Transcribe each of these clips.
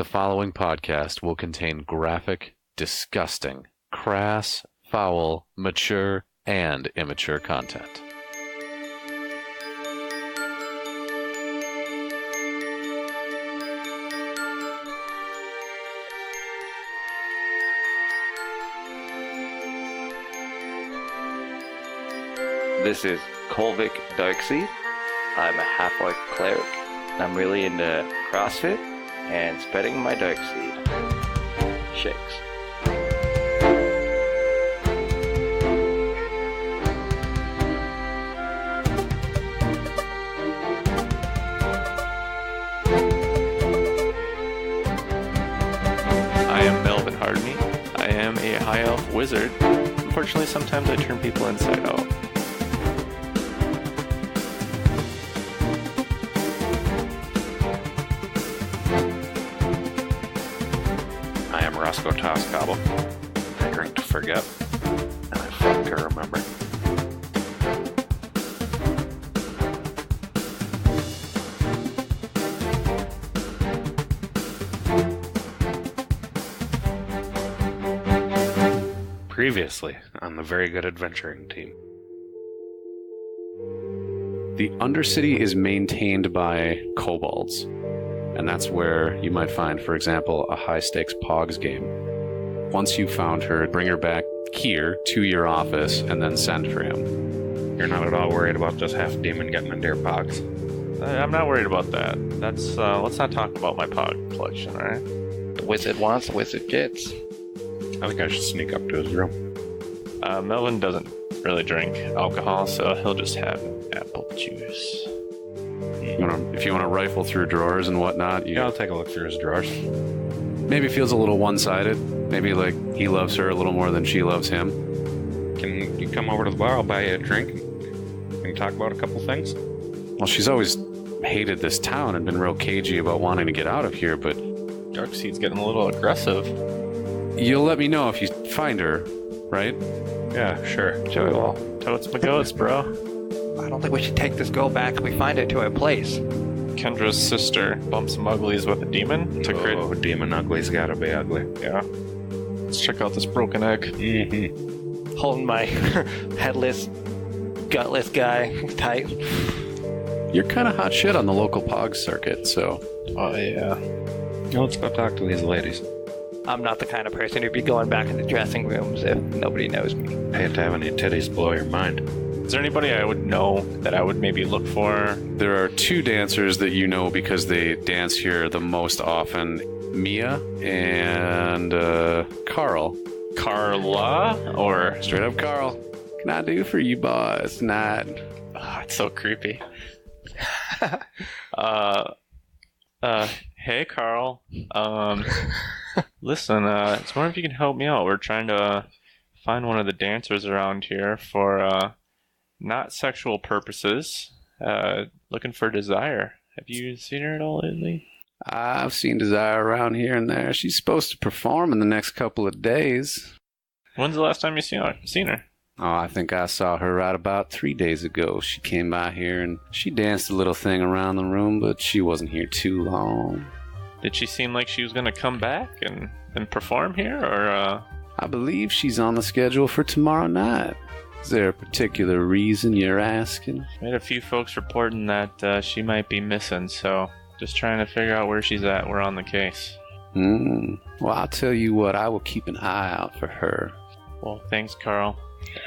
The following podcast will contain graphic, disgusting, crass, foul, mature, and immature content. This is Kolvik Darkseed. I'm a half-orc cleric. I'm really into CrossFit and spreading my Darkseed. Shakes. I am Melvin Hardmeat. I am a high elf wizard. Unfortunately, sometimes I turn people inside out. I am Roscoe Toscobble. I drink to forget, and I fuck to remember. Previously on the Very Good Adventuring team. The Undercity is maintained by kobolds, and that's where you might find, for example, a high-stakes Pogs game. Once you've found her, bring her back here to your office and then send for him. You're not at all worried about this half-demon getting into your pogs. I'm not worried about that. That's let's not talk about my Pog collection, alright? The wizard wants, the wizard gets. I think I should sneak up to his room. Melvin doesn't really drink alcohol, so he'll just have apple juice. If you want to rifle through drawers and whatnot, Yeah, I'll take a look through his drawers. maybe feels a little one-sided. Maybe like he loves her a little more than she loves him. Can you come over to the bar? I'll buy you a drink. We can talk about a couple things. Well, she's always hated this town and been real cagey about wanting to get out of here, but Darkseid's getting a little aggressive. you'll let me know if you find her, right? Yeah, sure. Joey, well, totes my goats, bro. I don't think we should take this girl back if we find it to her place. Kendra's sister bumps some uglies with a demon to crit. Oh, demon ugly's gotta be ugly. Yeah. Let's check out this broken egg. Mm-hmm. Holding my headless, gutless guy tight. You're kind of hot shit on the local Pog circuit, so Oh, yeah. Now let's go talk to these ladies. I'm not the kind of person who'd be going back into dressing rooms if nobody knows me. Hate to have any titties blow your mind. Is there anybody I would know that I would maybe look for? there are two dancers that you know because they dance here the most often. Mia and Carl. Carla? Or... Straight up Carl. Can I do for you boys tonight? Oh, it's so creepy. Hey, Carl. Listen, I was wondering if you can help me out. We're trying to find one of the dancers around here for, not sexual purposes. Looking for Desire. Have you seen her at all lately? I've seen Desire around here and there. She's supposed to perform in the next couple of days. When's the last time you seen her? Oh, I think I saw her right about 3 days ago. She came by here and she danced a little thing around the room, but she wasn't here too long. Did she seem like she was going to come back and perform here, or, I believe she's on the schedule for tomorrow night. Is there a particular reason you're asking? I had a few folks reporting that she might be missing, so just trying to figure out where she's at. We're on the case. Well, I'll tell you what, I will keep an eye out for her. Well, thanks, Carl.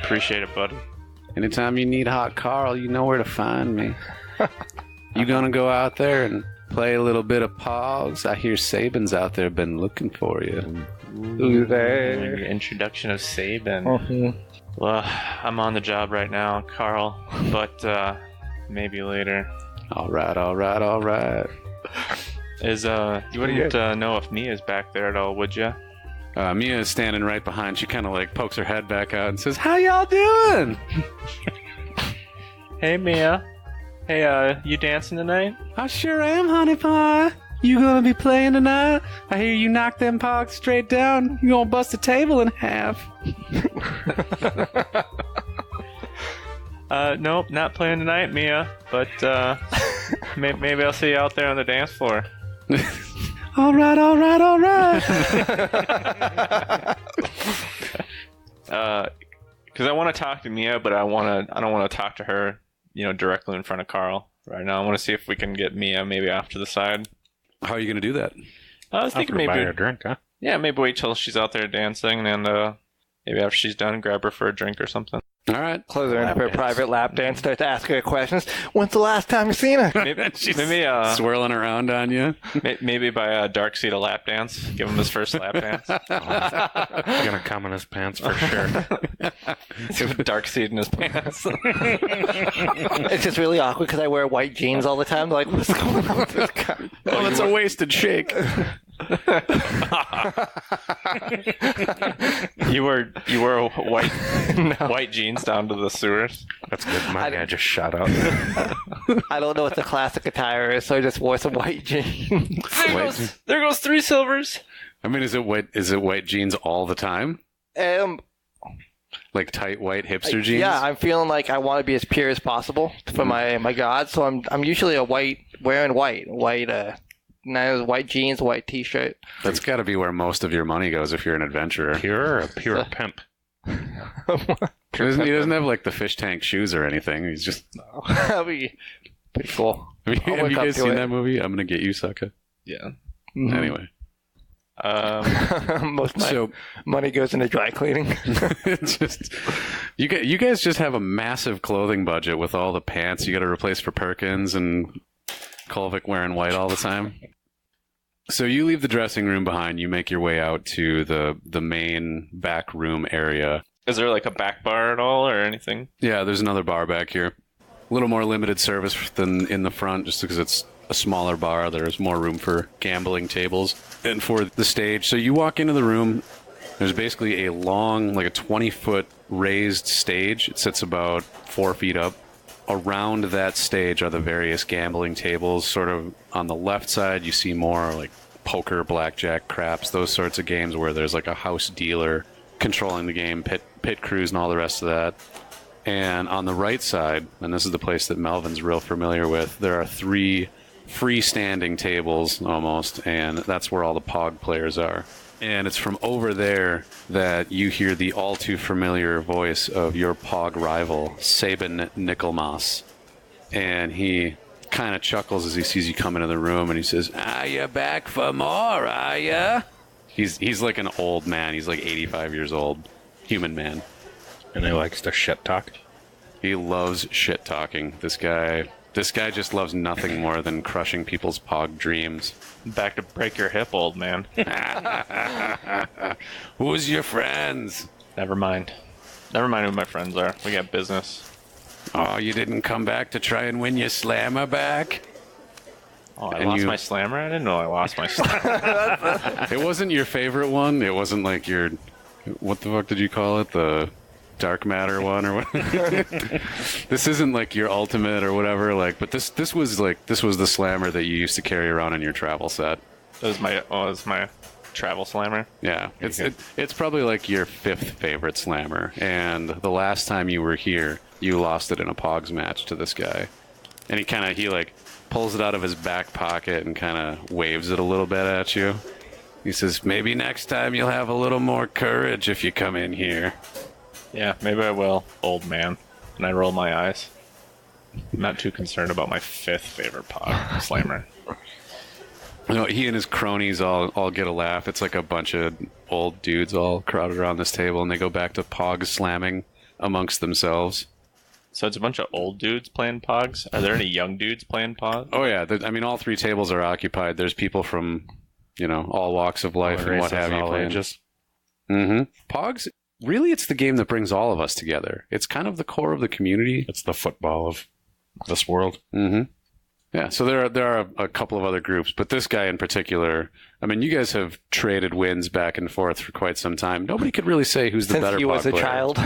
Appreciate it, buddy. Anytime you need Hot Carl, you know where to find me. You gonna go out there and play a little bit of Pogs? I hear Saban's out there been looking for you. Who's there? Introduction of Sabin. Well, I'm on the job right now, Carl, but maybe later. All right. You wouldn't know if Mia's back there at all, would you? Mia is standing right behind. She kind of like pokes her head back out and says, "How y'all doing?" Hey, Mia. Hey, you dancing tonight? I sure am, honey pie. You gonna be playing tonight? I hear you knock them Pogs straight down. You gonna bust the table in half. Nope, not playing tonight, Mia. But maybe I'll see you out there on the dance floor. All right. Because I want to talk to Mia, but I don't want to talk to her, directly in front of Carl right now. I want to see if we can get Mia maybe off to the side. How are you going to do that? I was thinking Buy her maybe, a drink, huh? yeah, maybe wait till she's out there dancing, and maybe after she's done, grab her for a drink or something. All right. Close her in for a private lap dance, start to ask her questions. When's the last time you seen her? Maybe Swirling around on you. maybe by a dark seat a lap dance. Give him his first lap dance. Gonna come in his pants for sure. Give a dark seat in his pants. It's just really awkward because I wear white jeans all the time. They're like, what's going on with this guy? Oh, that's a wasted shake. You wore white jeans down to the sewers. That's good. My guy just shot out. I don't know what the classic attire is, so I just wore some white jeans. There goes 3 silvers. I mean, is it white jeans all the time? Like tight white hipster jeans? Yeah, I'm feeling like I want to be as pure as possible for my god. So I'm usually wearing white jeans, white t-shirt. That's got to be where most of your money goes if you're an adventurer. Pure or a pure pimp? He doesn't have like the fish tank shoes or anything. He's just. That'd be pretty cool. Have you guys seen that movie? I'm gonna get you, sucker. Yeah. Mhm. Anyway. Most of my money goes into dry cleaning. It's just you guys just have a massive clothing budget with all the pants you got to replace for Perkins and Kolvik wearing white all the time. So you leave the dressing room behind. You make your way out to the main back room area. Is there like a back bar at all or anything? Yeah, there's another bar back here. A little more limited service than in the front, just because it's a smaller bar. There's more room for gambling tables and for the stage. So you walk into the room. There's basically a long, like a 20-foot raised stage. It sits about 4 feet up. Around that stage are the various gambling tables. Sort of on the left side, you see more like poker, blackjack, craps, those sorts of games where there's like a house dealer controlling the game, pit crews and all the rest of that. And on the right side, and this is the place that Melvin's real familiar with, there are 3 freestanding tables almost, and that's where all the POG players are. And it's from over there that you hear the all too familiar voice of your POG rival, Sabin Nickelmas. And he kind of chuckles as he sees you come into the room, and he says, "Are you back for more, are you?" He's like an old man. He's like 85 years old. Human man. And he likes to shit talk. He loves shit talking. This guy just loves nothing more than crushing people's POG dreams. Back to break your hip, old man. Who's your friends? Never mind who my friends are. We got business. Oh, you didn't come back to try and win your slammer back? Oh, I lost my slammer? I didn't know I lost my slammer. It wasn't your favorite one? It wasn't like your... What the fuck did you call it? The dark matter one or what? This isn't like your ultimate or whatever, like, but this was the slammer that you used to carry around in your travel set. It was my travel slammer. Yeah, it's probably like your 5th favorite slammer, and the last time you were here, you lost it in a Pogs match to this guy, and he like pulls it out of his back pocket and kind of waves it a little bit at you. He says, "Maybe next time you'll have a little more courage if you come in here." Yeah, maybe I will, old man. And I roll my eyes. I'm not too concerned about my 5th favorite Pog slammer. He and his cronies all get a laugh. It's like a bunch of old dudes all crowded around this table, and they go back to Pog slamming amongst themselves. So it's a bunch of old dudes playing Pogs? Are there any young dudes playing Pogs? Oh, yeah. I mean, all 3 tables are occupied. There's people from, all walks of life and what have you playing. Mm-hmm. Pogs, really, it's the game that brings all of us together. It's kind of the core of the community. It's the football of this world. Mm-hmm. Yeah, so there are a couple of other groups, but this guy in particular, I mean, you guys have traded wins back and forth for quite some time. Nobody could really say who's the better Pog player. Since he was a child.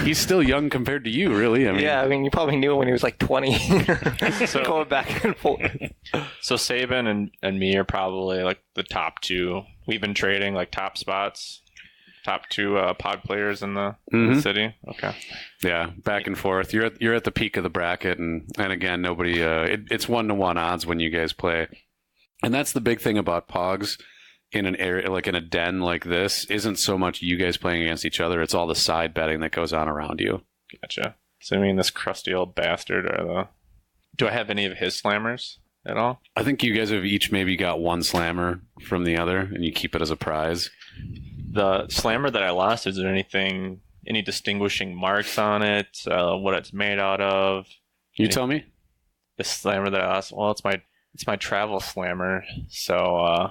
He's still young compared to you, really. I mean, you probably knew him when he was like 20. So, going back and forth. So Sabin and me are probably like the top 2. We've been trading like top spots. Top 2 Pog players in the city. Okay. Yeah, back and forth. You're at the peak of the bracket, and again, nobody. It's 1-to-1 odds when you guys play. And that's the big thing about Pogs in an area, like in a den like this, isn't so much you guys playing against each other. It's all the side betting that goes on around you. Gotcha. So I mean, this crusty old bastard do I have any of his slammers at all? I think you guys have each maybe got one slammer from the other, and you keep it as a prize. The slammer that I lost, is there any distinguishing marks on it? What it's made out of? You tell me. The slammer that I lost, well, it's my travel slammer, so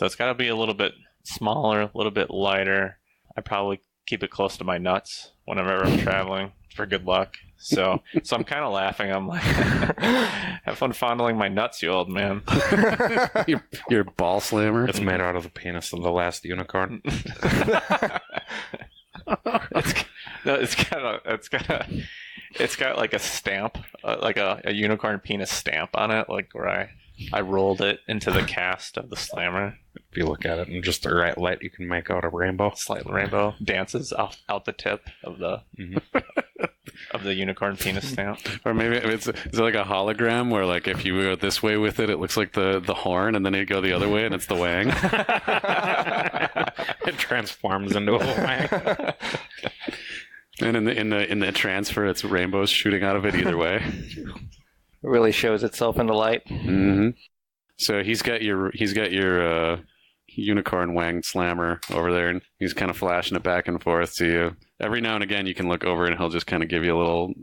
it's got to be a little bit smaller, a little bit lighter. I probably keep it close to my nuts whenever I'm traveling for good luck. So I'm kind of laughing. I'm like, have fun fondling my nuts, you old man. Your ball slammer. It's made out of the penis of the last unicorn. It's got like a stamp, like a unicorn penis stamp on it, like where I rolled it into the cast of the slammer. If you look at it in just the right light, you can make out a rainbow. Slight rainbow dances out the tip of the of the unicorn penis stamp. Or maybe it's like a hologram where, like, if you go this way with it, it looks like the horn, and then you go the other way, and it's the wang. It transforms into a wang. And in the transfer, it's rainbows shooting out of it either way. It really shows itself in the light. Mm-hmm. So he's got your unicorn wang slammer over there, and he's kind of flashing it back and forth to you. Every now and again, you can look over, and he'll just kind of give you a little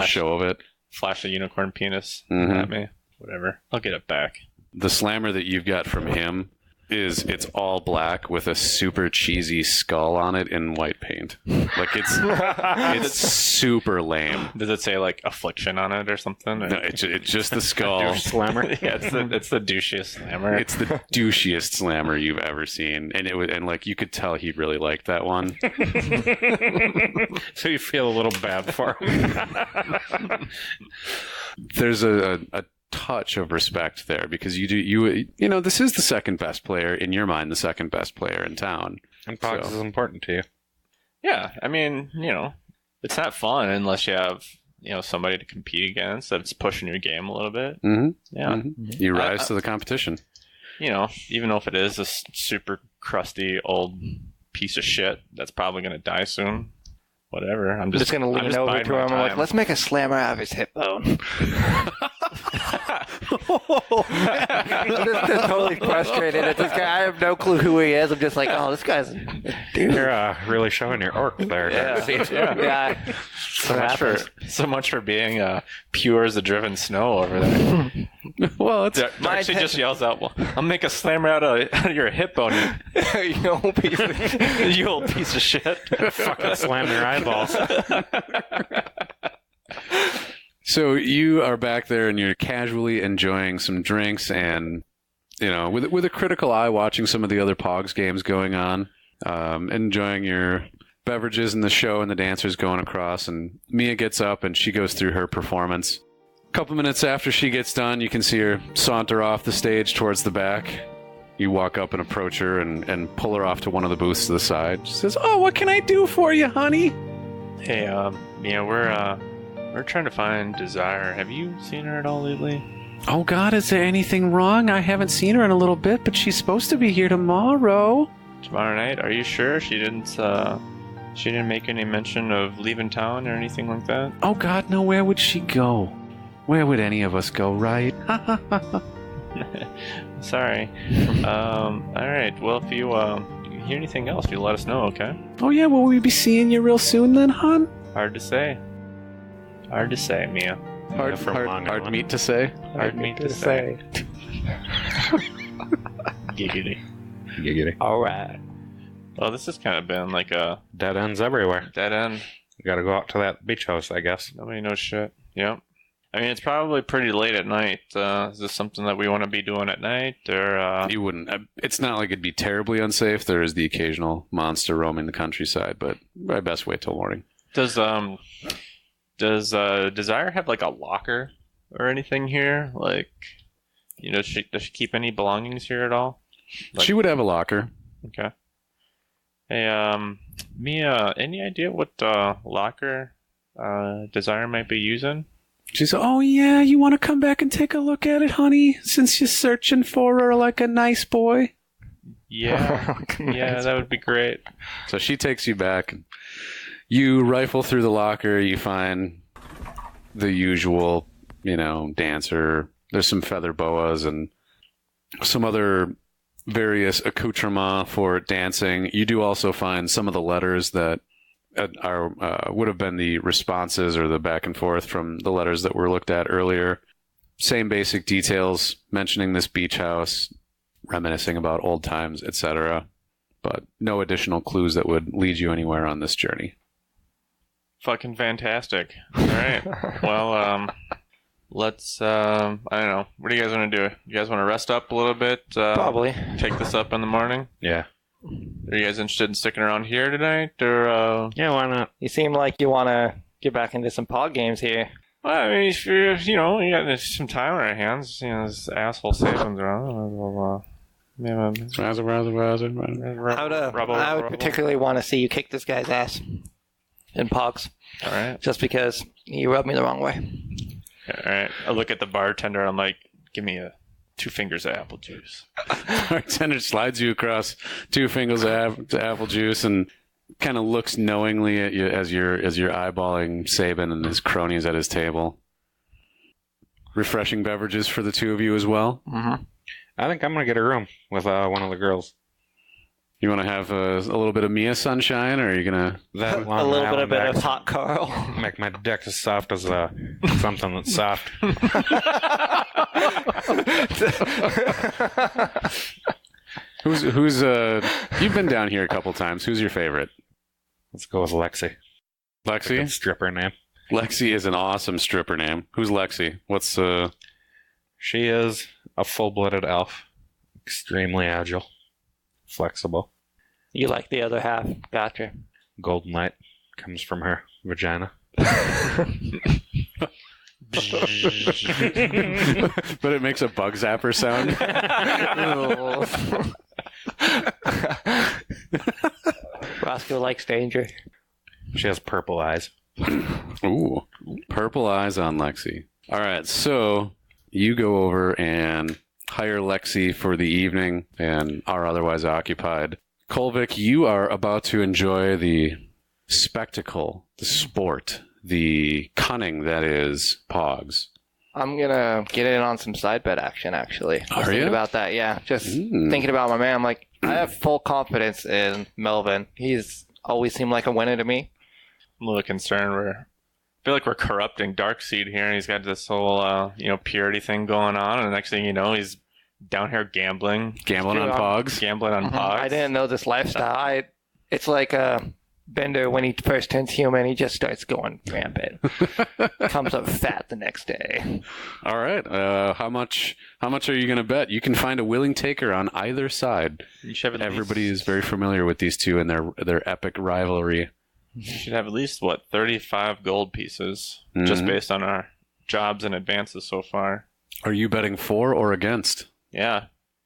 show of it. Flash a unicorn penis Mm-hmm. at me. Whatever. I'll get it back. The slammer that you've got from him it's all black with a super cheesy skull on it in white paint. Like it's super lame. Does it say like affliction on it or something? Or? No, it's just the skull. Slammer. Yeah, it's the douchiest slammer. It's the douchiest slammer you've ever seen, and like you could tell he really liked that one. So you feel a little bad for him. There's a touch of respect there because you know this is the second best player in your mind, the second best player in town, And Pogs is important to you. Yeah, I mean, it's not fun unless you have somebody to compete against that's pushing your game a little bit. Mm-hmm. Yeah, Mm-hmm. You rise to the competition. Even if it is a super crusty old piece of shit that's probably going to die soon. Whatever. I'm just going to lean over biding to my him. I'm like, time. let's make a slammer out of his hip bone. I'm just totally frustrated at this guy. I have no clue who he is. I'm just like, oh, this guy's a dude. You're really showing your orc there. Yeah. So much for being pure as the driven snow over there. Well, it's Darcy just yells out, "Well, I'll make a slammer out of your hip bone, you old piece of you old piece of shit." Fucking slam your eyeballs. So you are back there and you're casually enjoying some drinks and, with a critical eye watching some of the other Pogs games going on, enjoying your beverages and the show and the dancers going across. And Mia gets up and she goes through her performance. A couple minutes after she gets done, you can see her saunter off the stage towards the back. You walk up and approach her and pull her off to one of the booths to the side. She says, "Oh, what can I do for you, honey?" Hey, Mia, we're trying to find Desire. Have you seen her at all lately? Oh, God, is there anything wrong? I haven't seen her in a little bit, but she's supposed to be here tomorrow. Tomorrow night? Are you sure she didn't make any mention of leaving town or anything like that? Oh, God, no, where would she go? Where would any of us go, right? Sorry. All right. Well, if you hear anything else, you let us know, okay? Oh, yeah, will we be seeing you real soon then, hon? Hard to say. Hard to say, Mia. Hard meat to say. Hard meat to say. Giggity. Giggity. All right. Well, this has kind of been like a Dead ends everywhere. dead end. You gotta go out to that beach house, I guess. Nobody knows shit. Yep. I mean, it's probably pretty late at night. Is this something that we want to be doing at night, or? You wouldn't. It's not like it'd be terribly unsafe. There is the occasional monster roaming the countryside, but I best wait till morning. Does Desire have like a locker or anything here? Like, does she keep any belongings here at all? Like, She would have a locker. Okay. Hey, Mia, any idea what locker Desire might be using She's, oh yeah, you want to come back and take a look at it, honey? Since you're searching for her like a nice boy. Yeah, yeah, that would be great. So she takes you back. You rifle through the locker. You find the usual, dancer. There's some feather boas and some other various accoutrements for dancing. You do also find some of the letters that would have been the responses or the back and forth from the letters that were looked at earlier. Same basic details, mentioning this beach house, reminiscing about old times, etc. But no additional clues that would lead you anywhere on this journey. Fucking fantastic. All right. Well, let's, I don't know. What do you guys want to do? You guys want to rest up a little bit? Probably. Take this up in the morning? Yeah. Are you guys interested in sticking around here tonight? Or, Yeah, why not? You seem like you want to get back into some pod games here. Well, I mean, if you're, you got some time on our hands. This asshole Saban's around. I would particularly want to see you kick this guy's ass in pogs. All right. Just because he rubbed me the wrong way. All right. I look at the bartender. I'm like, give me 2 fingers of apple juice. Bartender slides you across 2 fingers of apple juice and kind of looks knowingly at you as you're eyeballing Saban and his cronies at his table. Refreshing beverages for the two of you as well. Mm-hmm. I think I'm going to get a room with one of the girls. You want to have a little bit of Mia Sunshine, or are you going to... That A little bit of hot Carl. Make my dick as soft as something that's soft. Who's you've been down here a couple times. Who's your favorite? Let's go with Lexi. Lexi? Good stripper name. Lexi is an awesome stripper name. Who's Lexi? What's She is a full-blooded elf. Extremely agile. Flexible. You like the other half. Gotcha. Golden light comes from her vagina. but it makes a bug zapper sound. Roscoe likes danger. She has purple eyes. Ooh, purple eyes on Lexi. All right, so you go over and hire Lexi for the evening and are otherwise occupied. Kolvik, you are about to enjoy the spectacle, the sport, the cunning that is Pogs. I'm gonna get in on some side bet action, actually. I was Are thinking you? about that, yeah. Just thinking about my man. I'm like, I have full confidence in Melvin. He's always seemed like a winner to me. I'm a little concerned. I feel like we're corrupting Darkseid here, and he's got this whole, purity thing going on, and the next thing you know, he's down here gambling. Gambling on Dude, Pogs? Gambling on Pogs. I didn't know this lifestyle. It's like Bender when he first turns human. He just starts going rampant. Comes up fat the next day. All right. How much are you going to bet? You can find a willing taker on either side. You should have at Everybody least, is very familiar with these two and their epic rivalry. You should have at least, 35 gold pieces, just based on our jobs and advances so far. Are you betting for or against? Yeah.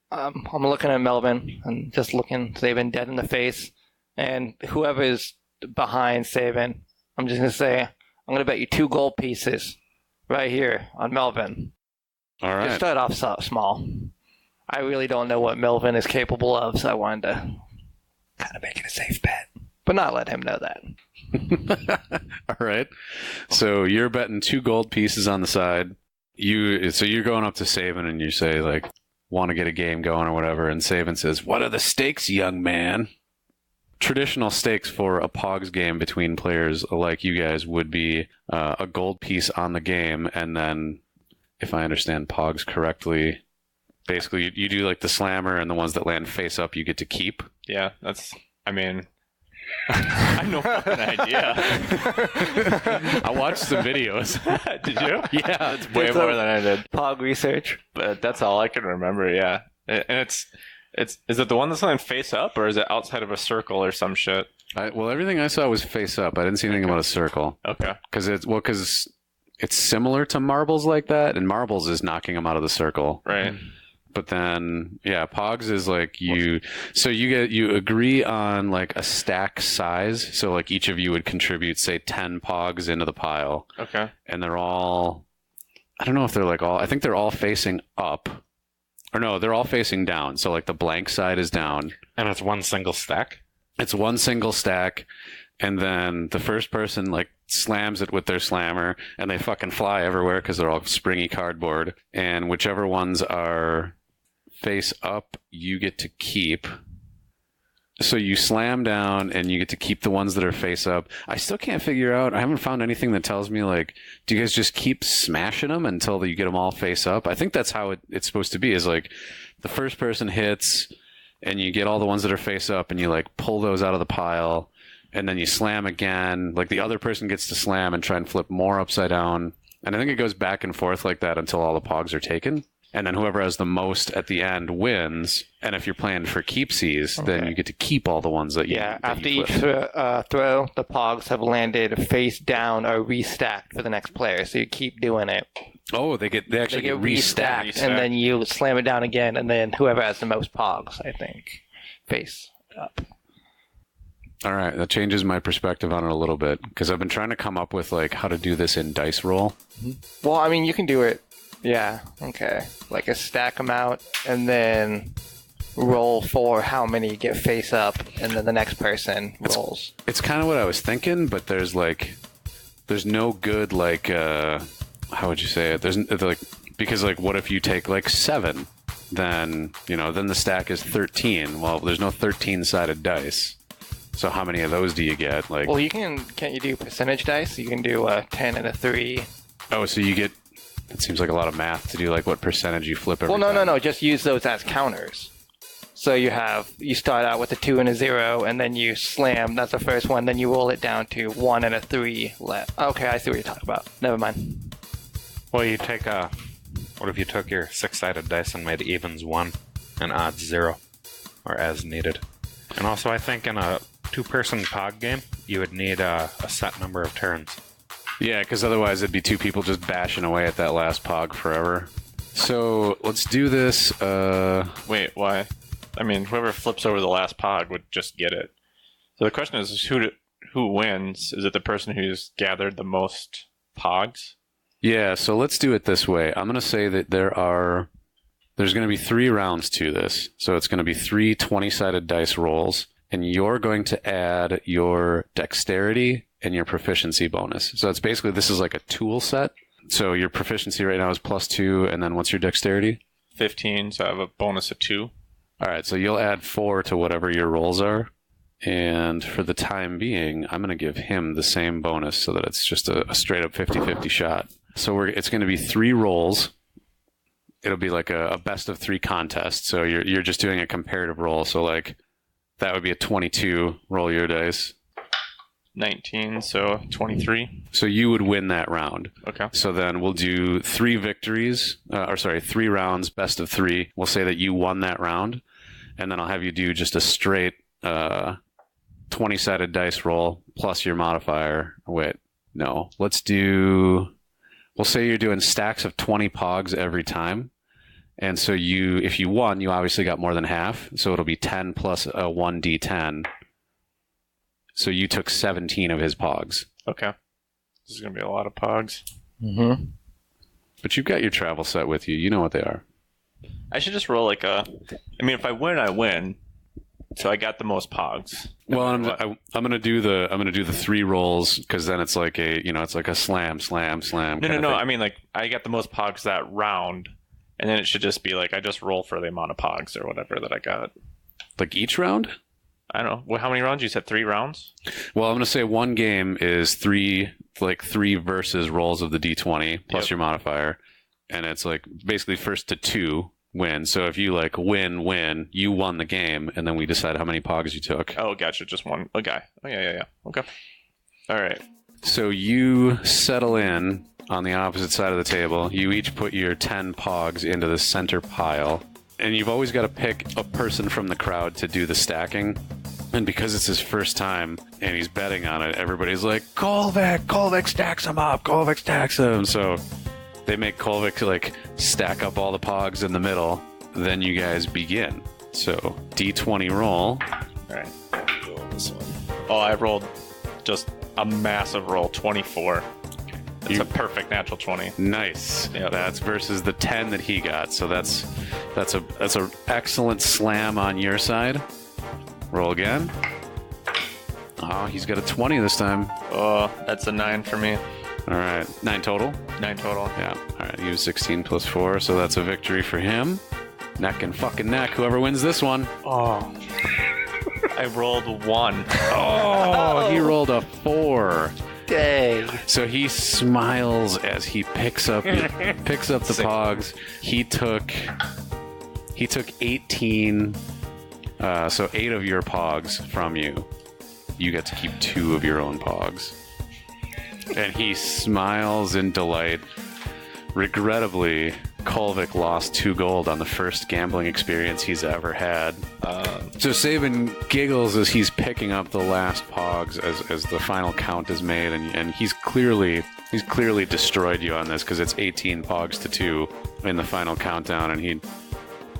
I'm looking at Melvin and just looking Saban dead in the face. And whoever is behind Saban, I'm just going to say, I'm going to bet you 2 gold pieces right here on Melvin. All right. Just start off small. I really don't know what Melvin is capable of, so I wanted to kind of make it a safe bet. But not let him know that. All right. So you're betting 2 gold pieces on the side. So you're going up to Saban and you say, like, want to get a game going or whatever. And Saban says, what are the stakes, young man? Traditional stakes for a Pogs game between players like you guys would be a gold piece on the game. And then, if I understand Pogs correctly, basically you do like the slammer and the ones that land face up you get to keep. Yeah, I have no fucking idea. I watched the videos. Did you? Yeah. That's way more than I did. Pog research. But that's all I can remember, yeah. And is it the one that's on face up, or is it outside of a circle or some shit? Well, everything I saw was face up. I didn't see anything about a circle. Okay. Because it's similar to marbles like that, and marbles is knocking them out of the circle. Right. But then, yeah, Pogs is like you agree on like a stack size. So like each of you would contribute, say, 10 Pogs into the pile. Okay. And they're all I don't know if they're like all, I think they're all facing up. Or no, they're all facing down. So like the blank side is down. And it's one single stack? It's one single stack. And then the first person like slams it with their slammer and they fucking fly everywhere because they're all springy cardboard. And whichever ones are face up, you get to keep. So you slam down and you get to keep the ones that are face up. I still can't figure out, I haven't found anything that tells me like, do you guys just keep smashing them until you get them all face up? I think that's how it's supposed to be, is like the first person hits and you get all the ones that are face up and you like pull those out of the pile and then you slam again. Like the other person gets to slam and try and flip more upside down. And I think it goes back and forth like that until all the pogs are taken. And then whoever has the most at the end wins. And if you're playing for keepsies, then you get to keep all the ones that you after you each throw, the pogs have landed face down or restacked for the next player. So you keep doing it. Oh, they actually get restacked. And then you slam it down again, and then whoever has the most pogs, I think, face up. All right, that changes my perspective on it a little bit, because I've been trying to come up with like how to do this in dice roll. Well, I mean, you can do it. Yeah, okay. Like a stack amount, and then roll for how many get face up, and then the next person rolls. It's kind of what I was thinking, but there's no good like how would you say it? There's like, because like what if you take like 7, then then the stack is 13. Well, there's no 13-sided dice. So how many of those do you get? Like, well, can't you do percentage dice? You can do a 10 and a 3. Oh, so you get. It seems like a lot of math to do like what percentage you flip every time. No. Just use those as counters. So you start out with a 2 and a 0, and then you slam. That's the first one. Then you roll it down to 1 and a 3 left. Okay, I see what you're talking about. Never mind. Well, you take what if you took your 6-sided dice and made evens 1 and odds 0, or as needed? And also, I think in a 2-person pog game, you would need a set number of turns. Yeah, because otherwise it'd be 2 people just bashing away at that last pog forever. So let's do this. Wait, why? I mean, whoever flips over the last pog would just get it. So the question is who wins? Is it the person who's gathered the most pogs? Yeah, so let's do it this way. I'm going to say that there's going to be 3 rounds to this. So it's going to be 3 20-sided dice rolls, and you're going to add your dexterity and your proficiency bonus. So it's basically, this is like a tool set. So your proficiency right now is +2, and then what's your dexterity? 15, so I have a bonus of 2. All right, so you'll add 4 to whatever your rolls are. And for the time being, I'm going to give him the same bonus so that it's just a straight up 50-50 shot. So it's going to be 3 rolls. It'll be like a best of 3 contest. So you're just doing a comparative roll. So like that would be a 22, roll your dice. 19, so 23. So you would win that round. Okay. So then we'll do 3 rounds, best of 3. We'll say that you won that round, and then I'll have you do just a straight 20-sided dice roll plus your modifier. Wait, no. We'll say you're doing stacks of 20 pogs every time. And so if you won, you obviously got more than half. So it'll be 10 plus a 1d10. So you took 17 of his pogs. Okay. This is going to be a lot of pogs. Mm-hmm. But you've got your travel set with you. You know what they are. I should just roll like if I win, I win. So I got the most pogs. Well, I'm going to do the 3 rolls, because then it's like it's like a slam. No. I mean, like, I got the most pogs that round, and then it should just be like I just roll for the amount of pogs or whatever that I got. Like each round? I don't know. Well, how many rounds? You said 3 rounds? Well, I'm going to say one game is 3 versus rolls of the D20 plus your modifier. And it's like basically first to 2 win. So if you like win, you won the game, and then we decide how many pogs you took. Oh, gotcha. Just one. Okay. Oh, yeah. Okay. All right. So you settle in on the opposite side of the table. You each put your 10 pogs into the center pile. And you've always got to pick a person from the crowd to do the stacking. And because it's his first time and he's betting on it, everybody's like, Kolvik stacks him up, Kolvik stacks him. So they make Kolvik like stack up all the pogs in the middle. Then you guys begin. So D20 roll. All right. Roll this one. Oh, I rolled just a massive roll, 24. It's a perfect natural 20. Nice. Yep. That's versus the 10 that he got. So that's a excellent slam on your side. Roll again. Oh, he's got a 20 this time. Oh, that's a 9 for me. All right. 9 total? 9 total. Yeah. All right. He was 16 plus 4, so that's a victory for him. Neck and fucking neck. Whoever wins this one. Oh. I rolled 1. Oh, he rolled a 4. Dang. So he smiles as he picks up the pogs. He took 18. So 8 of your pogs from you. You get to keep 2 of your own pogs. And he smiles in delight. Regrettably, Kolvik lost 2 gold on the first gambling experience he's ever had. So Saban giggles as he's picking up the last pogs as the final count is made, and he's clearly destroyed you on this because it's 18 pogs to 2 in the final countdown, and he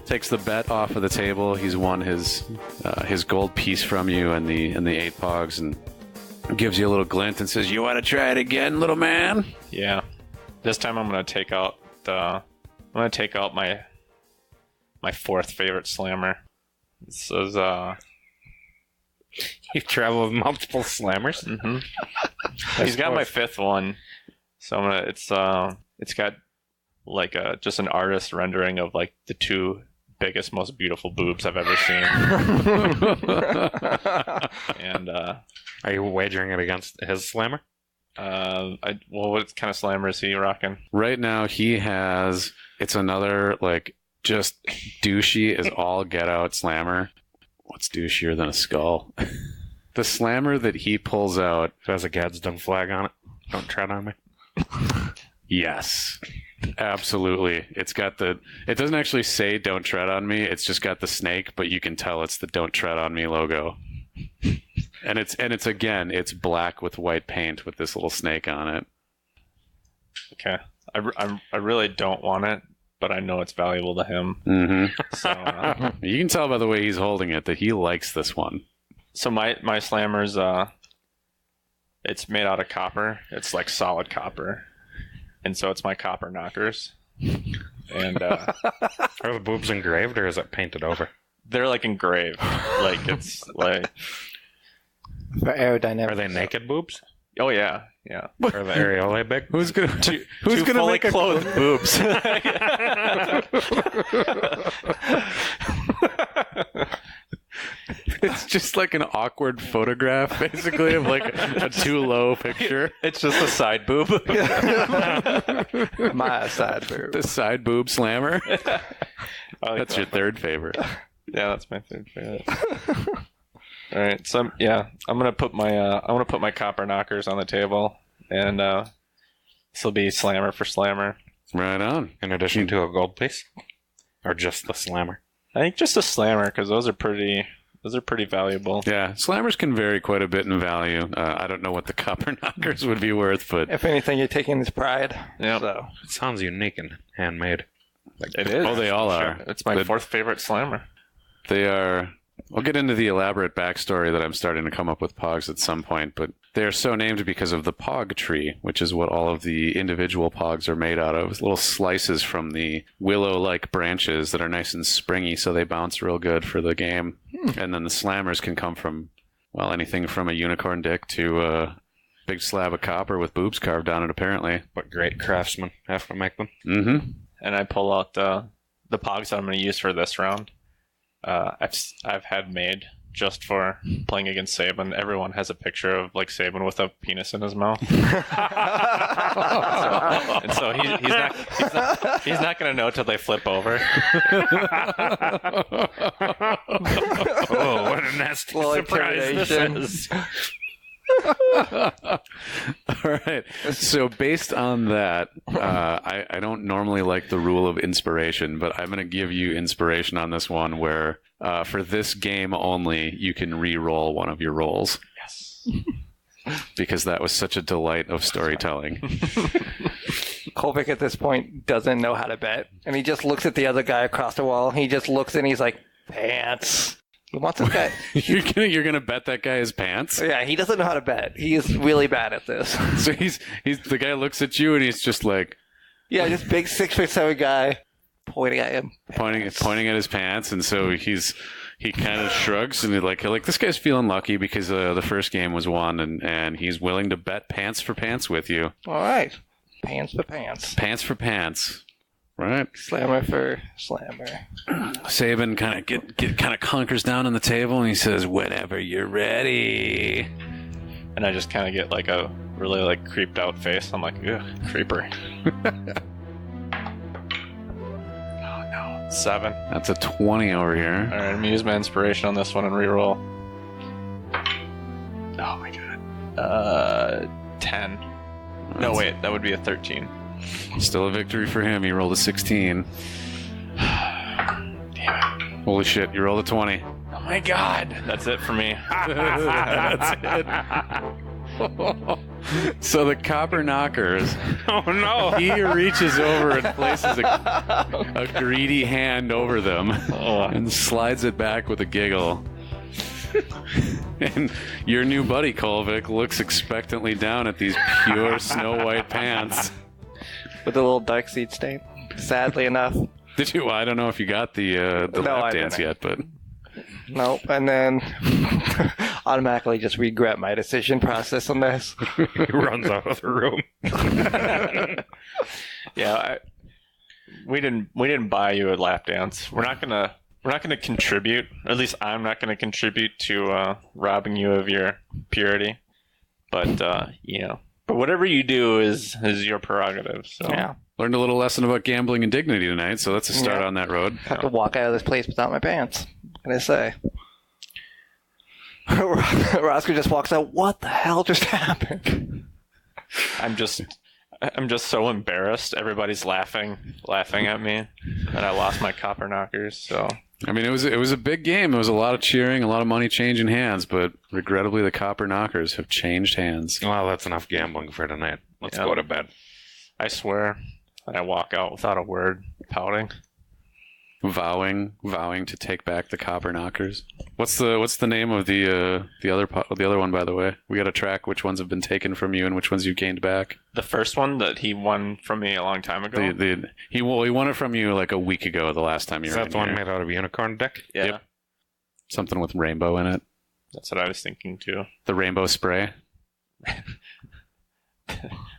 takes the bet off of the table. He's won his gold piece from you and the 8 pogs, and gives you a little glint and says, "You want to try it again, little man?" Yeah. This time I'm gonna take out my 4th favorite slammer. This is You travel with multiple slammers? Mm-hmm. He's got my 5th one, so I'm gonna. It's got like just an artist rendering of like the 2 biggest, most beautiful boobs I've ever seen. And Are you wagering it against his slammer? what kind of slammer is he rocking? Right now he has, it's another like just douchey as all get out slammer. What's douchier than a skull? The slammer that he pulls out It has a Gadsden flag on it. Don't tread on me. Yes, absolutely. It doesn't actually say "Don't tread on me." It's just got the snake, but you can tell it's the "Don't tread on me" logo. And it's black with white paint with this little snake on it. Okay, I really don't want it, but I know it's valuable to him. Mm-hmm. So You can tell by the way he's holding it that he likes this one. so my slammer's it's made out of copper. It's like solid copper, and so it's my copper knockers. And Are the boobs engraved or is it painted over? they're like engraved, like it's like For aerodynamics. Are they naked boobs? oh yeah. Are the areolae big? Who's gonna Two fully make a clothed boobs? It's just like an awkward photograph, basically, of like a too low picture. It's just a side boob. My side boob. The side boob slammer. I like That's that. your third favorite. Yeah, that's my third favorite. All right, so I'm gonna put my copper knockers on the table, and this will be slammer for slammer. Right on. In addition to a gold piece? Or just the slammer? I think just a slammer because those are pretty valuable. Yeah, slammers can vary quite a bit in value. I don't know what the copper knockers would be worth, but If anything, you're taking his pride. Yeah, So. It sounds unique and handmade. it is. oh, they all Sure. are. It's my But 4th favorite slammer. They are. We'll get into the elaborate backstory that I'm starting to come up with pogs at some point, but they are so named because of the pog tree, which is what all of the individual pogs are made out of. Little slices from the willow-like branches that are nice and springy, so they bounce real good for the game. And then the slammers can come from, well, anything from a unicorn dick to a big slab of copper with boobs carved on it, apparently. But great craftsmen have to make them. Mm-hmm. And I pull out the pogs that I'm going to use for this round. I've had made just for playing against Saban. Everyone has a picture of like Saban with a penis in his mouth. So he's not going to know till they flip over. Oh, what a nasty Little surprise this intimidation. is. All right. So based on that, I don't normally like the rule of inspiration, but I'm going to give you inspiration on this one where for this game only, you can re-roll one of your rolls. Yes. Because that was such a delight of storytelling. Kolvik at this point doesn't know how to bet. And he just looks at the other guy across the wall. He just looks and he's like, pants. He wants this guy. You're gonna bet that guy his pants? Yeah, he doesn't know how to bet. He is really bad at this. So he's the guy looks at you and he's just like Yeah, this big 6'7" guy pointing at him. pointing at his pants, and so he kind of shrugs and he's like this guy's feeling lucky because the first game was won, and he's willing to bet pants for pants with you. All right. Pants for pants. Pants for pants. Right. Slammer for slammer. Saban kind of clunkers down on the table and he says, "Whenever you're ready." And I just kind of get like a really like creeped out face. I'm like, ugh, creeper. Oh no, 7. That's a 20 over here. All right, I'm gonna use my inspiration on this one and reroll. Oh my god. 10. No wait, that would be a 13. Still a victory for him. He rolled a 16. Damn it. Holy shit, you rolled a 20. Oh my god. That's it for me. That's it. So the copper knockers. Oh no! He reaches over and places a greedy hand over them and slides it back with a giggle. And your new buddy, Kolvik, looks expectantly down at these pure snow white pants. With a little dark seed stain. Sadly enough. Did you? I don't know if you got the lap dance yet, but... Nope. And then automatically just regret my decision process on this. He runs out of the room. Yeah, we didn't buy you a lap dance. We're not gonna contribute. Or at least I'm not gonna contribute to robbing you of your purity. But but whatever you do is your prerogative. So Yeah. Learned a little lesson about gambling and dignity tonight, so that's a start on that road. I have to walk out of this place without my pants. What can I say? Roscoe just walks out. What the hell just happened? I'm just so embarrassed. Everybody's laughing at me, and I lost my copper knockers. So I mean, it was a big game. It was a lot of cheering, a lot of money changing hands, but regrettably, the copper knockers have changed hands. Well, that's enough gambling for tonight. Let's go to bed. I swear, and I walk out without a word, pouting. Vowing to take back the copper knockers. What's the name of the other one, by the way? We got to track which ones have been taken from you and which ones you gained back. The first one that he won from me a long time ago. He won it from you like a week ago. The last time you Is were that the one made out of unicorn dick? Yeah. Yep. Something with rainbow in it. That's what I was thinking too. The rainbow spray.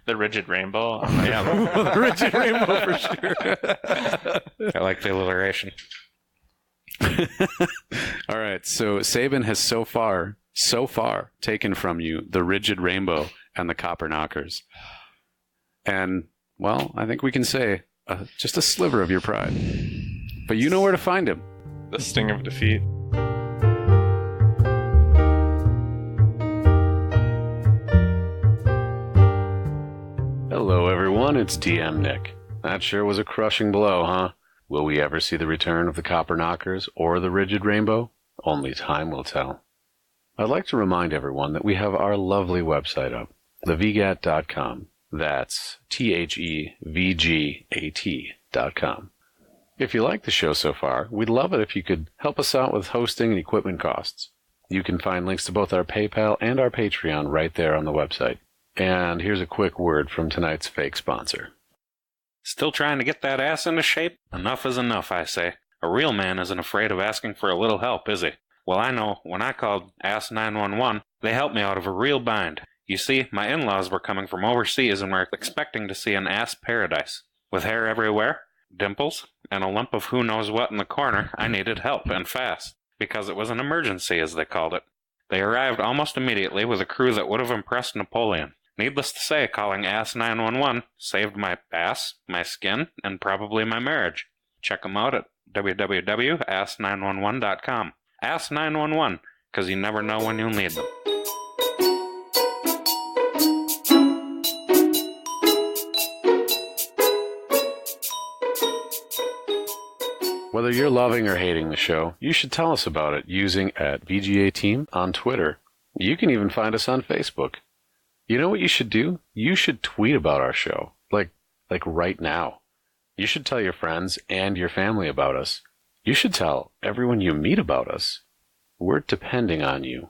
The rigid rainbow. Yeah, the rigid rainbow for sure. I like the alliteration. All right, so Saban has so far taken from you the rigid rainbow and the copper knockers. And, well, I think we can say just a sliver of your pride. But you know where to find him. The sting of defeat. Hello, everyone. It's DM Nick. That sure was a crushing blow, huh? Will we ever see the return of the copper knockers or the rigid rainbow? Only time will tell. I'd like to remind everyone that we have our lovely website up, thevgat.com. That's THEVGAT.com. If you like the show so far, we'd love it if you could help us out with hosting and equipment costs. You can find links to both our PayPal and our Patreon right there on the website. And here's a quick word from tonight's fake sponsor. Still trying to get that ass into shape? Enough is enough, I say. A real man isn't afraid of asking for a little help, is he? Well, I know. When I called Ask 911, they helped me out of a real bind. You see, my in-laws were coming from overseas and were expecting to see an ass paradise. With hair everywhere, dimples, and a lump of who knows what in the corner, I needed help, and fast. Because it was an emergency, as they called it. They arrived almost immediately with a crew that would have impressed Napoleon. Needless to say, calling Ass 911 saved my ass, my skin, and probably my marriage. Check them out at www.ask911.com. Ask 911, because you never know when you'll need them. Whether you're loving or hating the show, you should tell us about it using @VGATeam on Twitter. You can even find us on Facebook. You know what you should do? You should tweet about our show, like right now. You should tell your friends and your family about us. You should tell everyone you meet about us. We're depending on you.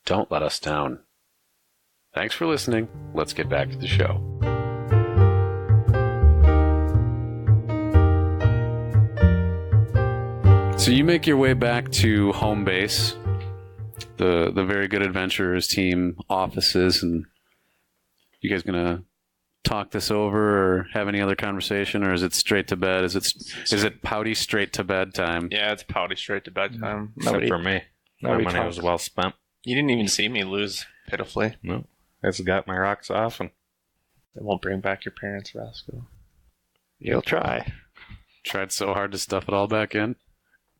Don't let us down. Thanks for listening. Let's get back to the show. So you make your way back to home base, the Very Good Adventurers team offices, and you guys gonna talk this over or have any other conversation, or is it straight to bed? Is it pouty straight to bed time? Yeah, it's pouty straight to bedtime. Except for me. My money talks. was well spent. You didn't even see me lose pitifully. No. I just got my rocks off and It won't bring back your parents, Roscoe. You'll try. Tried so hard to stuff it all back in.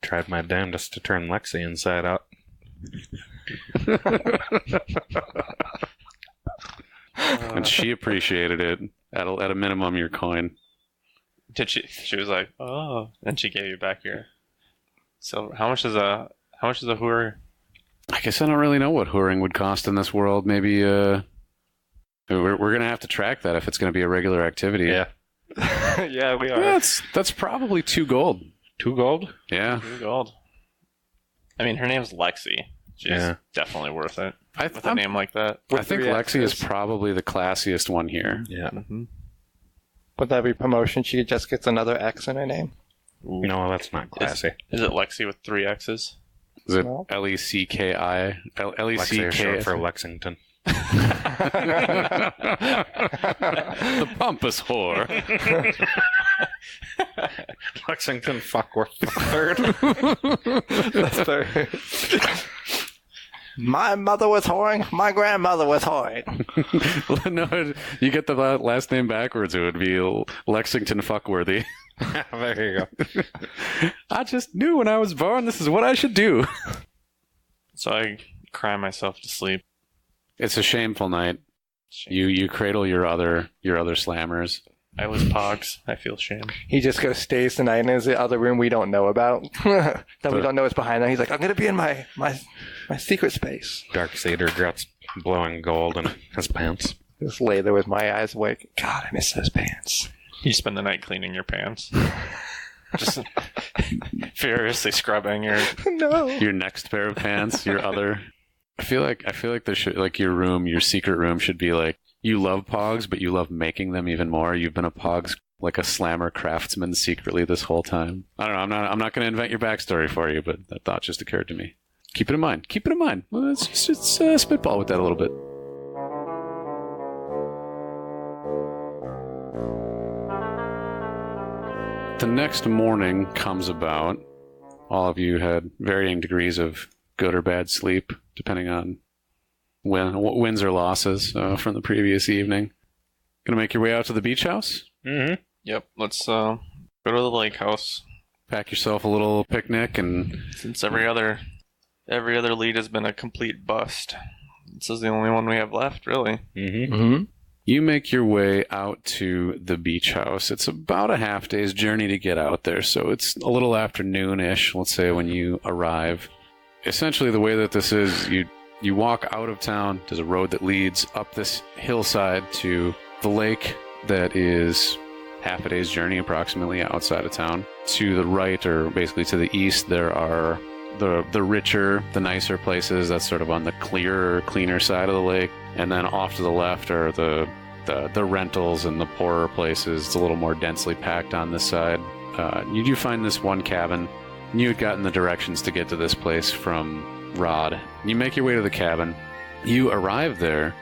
tried my damnedest to turn Lexi inside out. And she appreciated it. At a minimum, your coin. Did she? She was like, "Oh," and she gave you back your silver. How much is a whore? I guess I don't really know what whoring would cost in this world. Maybe we're gonna have to track that if it's gonna be a regular activity. Yeah. Yeah, we are. Yeah, that's probably 2 gold. 2 gold? Yeah. 2 gold. I mean, her name's Lexi. She's definitely worth it with a name like that. I think Lexi is probably the classiest one here. Yeah. Mm-hmm. Would that be promotion? She just gets another X in her name. No, that's not classy. Is it Lexi with 3 X's? Is it No. L-E-C-K-I? Lexi is short for L-E-C-K? Lexington. The pompous whore. Lexington Fuckworth III. That's very... My mother was whoring. My grandmother was whoring. No, you get the last name backwards. It would be Lexington Fuckworthy. There you go. I just knew when I was born this is what I should do. So I cry myself to sleep. It's a shameful night. You cradle your other slammers. I was Pogs. I feel shame. He just goes stays the night in his other room we don't know about. That we don't know is behind there. He's like, I'm going to be in my secret space. Darkseid regrets blowing gold in his pants. Just lay there with my eyes awake. God, I miss those pants. You spend the night cleaning your pants. Just furiously scrubbing your... No. Your next pair of pants, your other. I feel like there should, like, your secret room should be like, you love Pogs, but you love making them even more. You've been a Pogs, like a slammer craftsman secretly this whole time. I don't know. I'm not going to invent your backstory for you, but that thought just occurred to me. Keep it in mind. Well, it's spitball with that a little bit. The next morning comes about. All of you had varying degrees of good or bad sleep, depending on wins or losses from the previous evening. Gonna make your way out to the beach house? Mm-hmm. Yep, let's go to the lake house. Pack yourself a little picnic, and Since every other lead has been a complete bust, this is the only one we have left, really. Mm-hmm. Mm-hmm. you make your way out to the beach house. It's about a half day's journey to get out there, so it's a little afternoon-ish, let's say, when you arrive. Essentially, the way that this is, you walk out of town. There's a road that leads up this hillside to the lake that is half a day's journey approximately outside of town. To the right, or basically to the east, there are the richer, the nicer places. That's sort of on the cleaner side of the lake. And then off to the left are the rentals and the poorer places. It's a little more densely packed on this side. You do find this one cabin. You had gotten the directions to get to this place from Rod. You make your way to the cabin. You arrive there,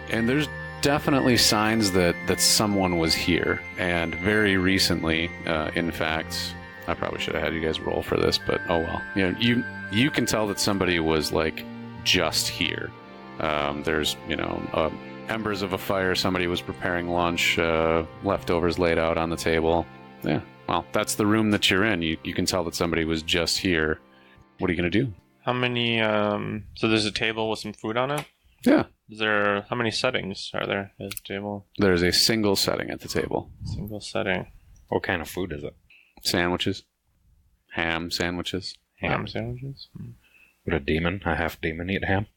and there's definitely signs that someone was here. And very recently, in fact, I probably should have had you guys roll for this, but oh well. You can tell that somebody was like just here. There's embers of a fire. Somebody was preparing lunch. Leftovers laid out on the table. Yeah. Well, that's the room that you're in. You can tell that somebody was just here. What are you going to do? How many, so there's a table with some food on it? Yeah. How many settings are there at the table? There's a single setting at the table. Single setting. What kind of food is it? Sandwiches. Ham sandwiches. Ham sandwiches? Would a half demon eat ham?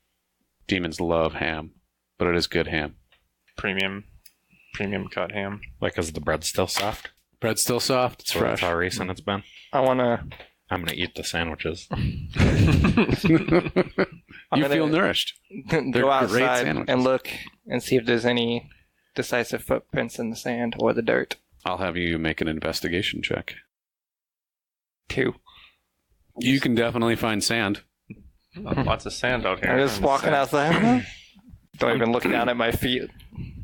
Demons love ham, but it is good ham. Premium cut ham. Like, is the bread still soft? Bread's still soft. It's So fresh. that's how recent it's been? I want to I'm going to eat the sandwiches. You feel nourished. They're Go great outside sandwiches. and look and see if there's any decisive footprints in the sand or the dirt. I'll have you make an investigation check. 2. You can definitely find sand. Lots of sand out here. I'm just walking outside. Don't even look down at my feet.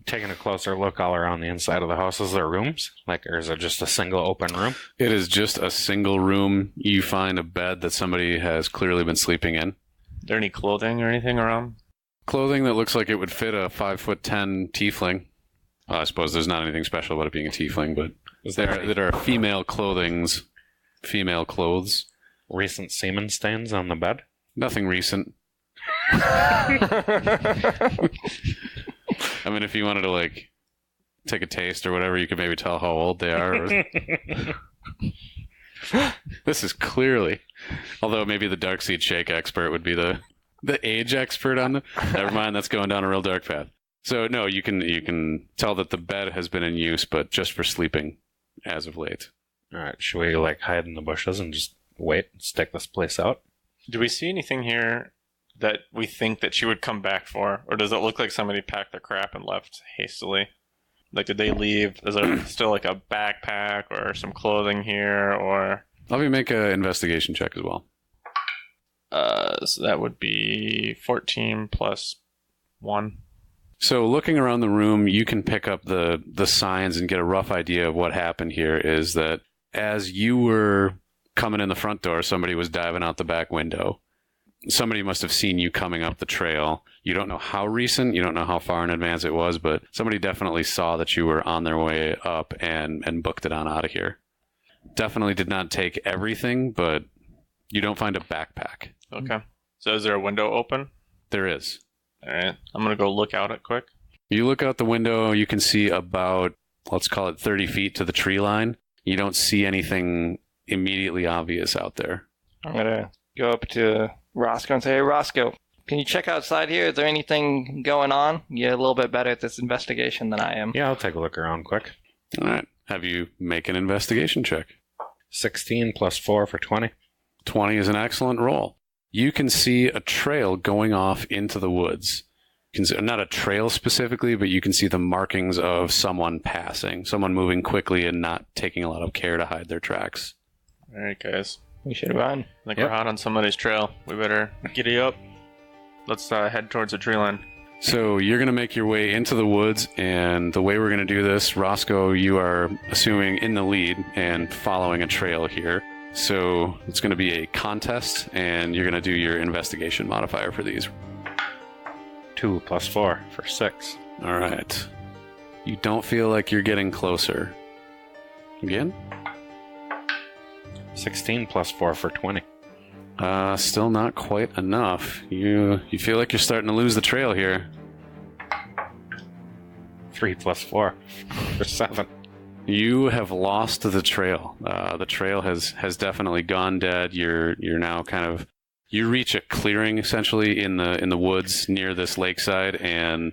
Taking a closer look all around the inside of the house. Is there rooms? Or is it just a single open room? It is just a single room. You find a bed that somebody has clearly been sleeping in. Is there any clothing or anything around? Clothing that looks like it would fit a 5'10" tiefling. Well, I suppose there's not anything special about it being a tiefling, but there are female clothes. Recent semen stains on the bed? Nothing recent. I mean, if you wanted to, take a taste or whatever, you could maybe tell how old they are. This is clearly... Although maybe the Darkseed Shake expert would be the age expert on the... Never mind, that's going down a real dark path. So, no, you can tell that the bed has been in use, but just for sleeping as of late. All right, should we, hide in the bushes and just wait and stick this place out? Do we see anything here that we think that she would come back for? Or does it look like somebody packed their crap and left hastily? Did they leave? Is there still a backpack or some clothing here? Or Let me make an investigation check as well. so that would be 14 plus 1. So looking around the room, you can pick up the signs and get a rough idea of what happened here is that as you were coming in the front door, somebody was diving out the back window. Somebody must have seen you coming up the trail. You don't know how recent, you don't know how far in advance it was, but somebody definitely saw that you were on their way up and booked it on out of here. Definitely did not take everything, but you don't find a backpack. Okay. So is there a window open? There is. All right. I'm going to go look out it quick. You look out the window, you can see about, let's call it 30 feet to the tree line. You don't see anything immediately obvious out there. I'm going to go up to Roscoe and say, hey, Roscoe, can you check outside here? Is there anything going on? You're a little bit better at this investigation than I am. Yeah, I'll take a look around quick. All right. Have you make an investigation check. 16 plus 4 for 20. 20 is an excellent roll. You can see a trail going off into the woods. You can see, not a trail specifically, but you can see the markings of someone passing, someone moving quickly and not taking a lot of care to hide their tracks. All right, guys. We should run. I think we're hot on somebody's trail. We better giddy up. Let's head towards the tree line. So you're going to make your way into the woods, and the way we're going to do this, Roscoe, you are assuming in the lead and following a trail here. So it's going to be a contest, and you're going to do your investigation modifier for these. 2 plus 4 for 6. All right. You don't feel like you're getting closer. Again? 16 plus 4 for 20. Still not quite enough. You feel like you're starting to lose the trail here. 3 plus 4 for 7. You have lost the trail. The trail has definitely gone dead. You're now kind of, you reach a clearing essentially in the woods near this lakeside, and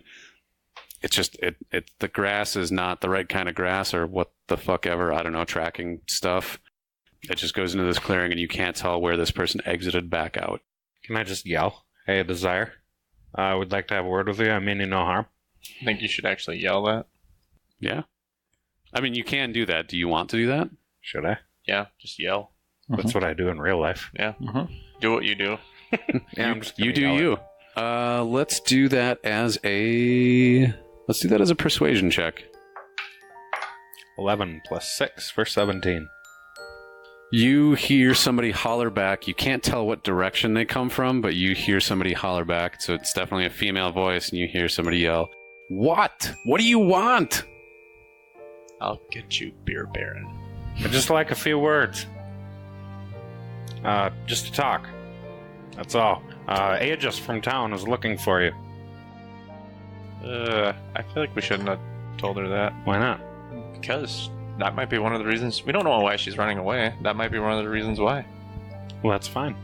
it's just the grass is not the right kind of grass or what the fuck ever. I don't know, tracking stuff. It just goes into this clearing, and you can't tell where this person exited back out. Can I just yell? Hey, Desire. I would like to have a word with you. I mean you no harm. I think you should actually yell that. Yeah. I mean, you can do that. Do you want to do that? Should I? Yeah, just yell. That's what I do in real life. Yeah. Do what you do. Yeah, You do you. Let's do that as a persuasion check. 11 plus 6 for 17. You hear somebody holler back. You can't tell what direction they come from, but you hear somebody holler back. So it's definitely a female voice, and you hear somebody yell, "What? What do you want?" I'll get you, Beer Baron. I'd just like a few words. Just to talk. That's all. Aegis from town is looking for you. I feel like we shouldn't have told her that. Why not? Because that might be one of the reasons. We don't know why she's running away. That might be one of the reasons why. Well, that's fine.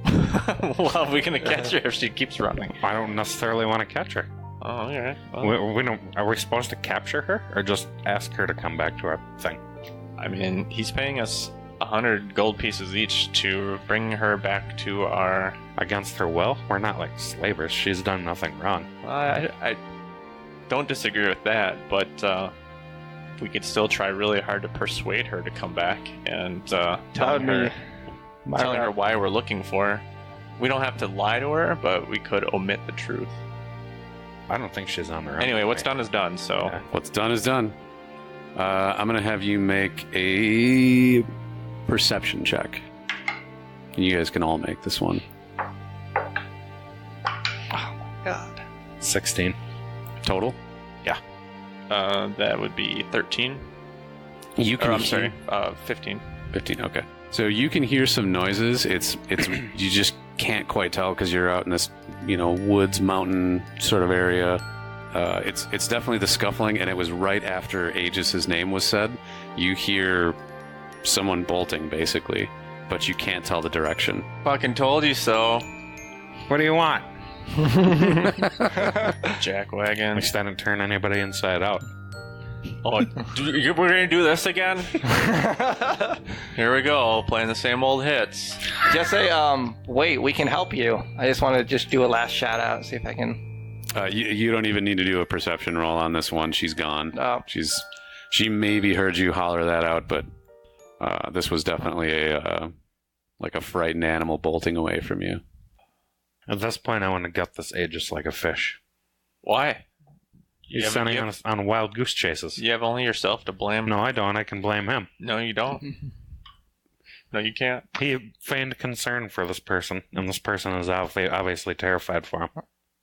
Well, we're going to catch her if she keeps running. I don't necessarily want to catch her. Oh, all right. Well, We don't. Are we supposed to capture her, or just ask her to come back to our thing? I mean, he's paying us 100 gold pieces each to bring her back to our... Against her will? We're not like slavers. She's done nothing wrong. I don't disagree with that, but we could still try really hard to persuade her to come back and telling her why we're looking for her. We don't have to lie to her, but we could omit the truth. I don't think she's on her own. Anyway, what's done is done, so... Yeah. What's done is done. I'm going to have you make a perception check. And you guys can all make this one. God. 16. Total? That would be 13. You can I'm sorry, 15. 15, okay. So you can hear some noises. It's you just can't quite tell because you're out in this, woods, mountain sort of area. It's definitely the scuffling, and it was right after Aegis's name was said. You hear someone bolting, basically, but you can't tell the direction. Fucking told you so. What do you want? Jackwagon. At least I didn't turn anybody inside out. Oh, we're gonna do this again? Here we go, playing the same old hits. Just say, wait, we can help you. I just want to just do a last shout out, see if I can. You don't even need to do a perception roll on this one. She's gone. Oh. She maybe heard you holler that out, but this was definitely a frightened animal bolting away from you. At this point, I want to gut this Aegis like a fish. Why? He's sending us on wild goose chases. You have only yourself to blame. No, I don't. I can blame him. No, you don't. No, you can't. He feigned concern for this person, and this person is obviously terrified for him.